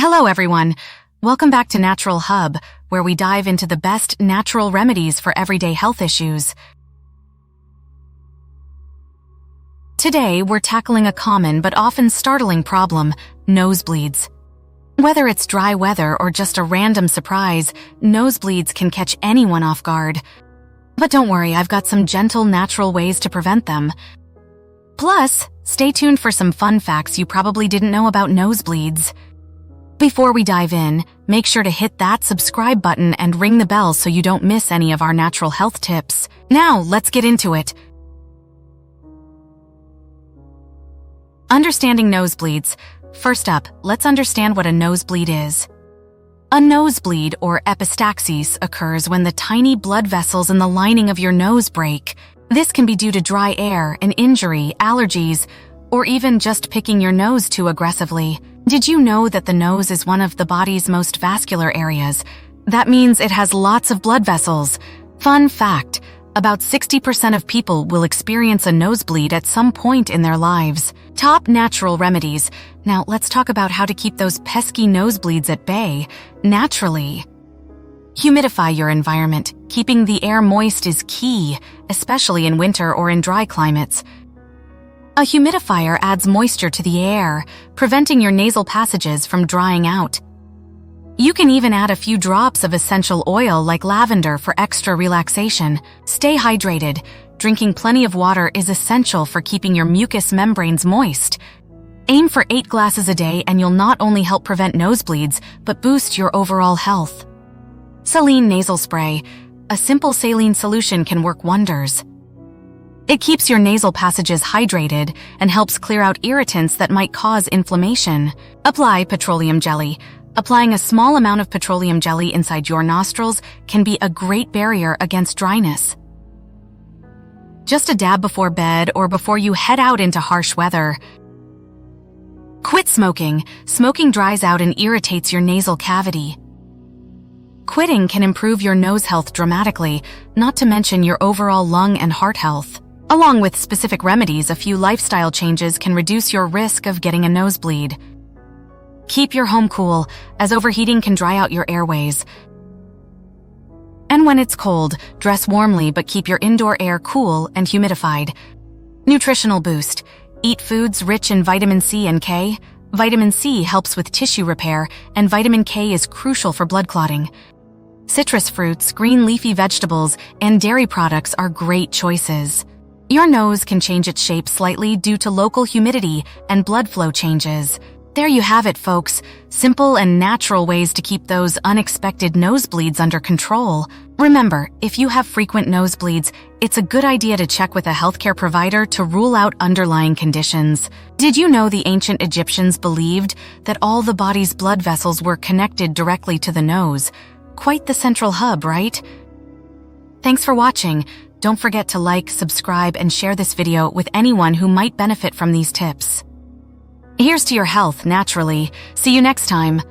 Hello everyone, welcome back to Naturalhub, where we dive into the best natural remedies for everyday health issues. Today, we're tackling a common but often startling problem, nosebleeds. Whether it's dry weather or just a random surprise, nosebleeds can catch anyone off guard. But don't worry, I've got some gentle, natural ways to prevent them. Plus, stay tuned for some fun facts you probably didn't know about nosebleeds. Before we dive in, make sure to hit that subscribe button and ring the bell so you don't miss any of our natural health tips. Now, let's get into it. Understanding nosebleeds. First up, let's understand what a nosebleed is. A nosebleed, or epistaxis, occurs when the tiny blood vessels in the lining of your nose break. This can be due to dry air, an injury, allergies, or even just picking your nose too aggressively. Did you know that the nose is one of the body's most vascular areas? That means it has lots of blood vessels. Fun fact, about 60% of people will experience a nosebleed at some point in their lives. Top natural remedies. Now let's talk about how to keep those pesky nosebleeds at bay, naturally. Humidify your environment. Keeping the air moist is key, especially in winter or in dry climates. A humidifier adds moisture to the air, preventing your nasal passages from drying out. You can even add a few drops of essential oil like lavender for extra relaxation. Stay hydrated. Drinking plenty of water is essential for keeping your mucous membranes moist. Aim for 8 glasses a day and you'll not only help prevent nosebleeds, but boost your overall health. Saline nasal spray. A simple saline solution can work wonders. It keeps your nasal passages hydrated and helps clear out irritants that might cause inflammation. Apply petroleum jelly. Applying a small amount of petroleum jelly inside your nostrils can be a great barrier against dryness. Just a dab before bed or before you head out into harsh weather. Quit smoking. Smoking dries out and irritates your nasal cavity. Quitting can improve your nose health dramatically, not to mention your overall lung and heart health. Along with specific remedies, a few lifestyle changes can reduce your risk of getting a nosebleed. Keep your home cool, as overheating can dry out your airways. And when it's cold, dress warmly but keep your indoor air cool and humidified. Nutritional boost. Eat foods rich in vitamin C and K. Vitamin C helps with tissue repair, and vitamin K is crucial for blood clotting. Citrus fruits, green leafy vegetables, and dairy products are great choices. Your nose can change its shape slightly due to local humidity and blood flow changes. There you have it, folks. Simple and natural ways to keep those unexpected nosebleeds under control. Remember, if you have frequent nosebleeds, it's a good idea to check with a healthcare provider to rule out underlying conditions. Did you know the ancient Egyptians believed that all the body's blood vessels were connected directly to the nose? Quite the central hub, right? Thanks for watching. Don't forget to like, subscribe, and share this video with anyone who might benefit from these tips. Here's to your health, naturally. See you next time.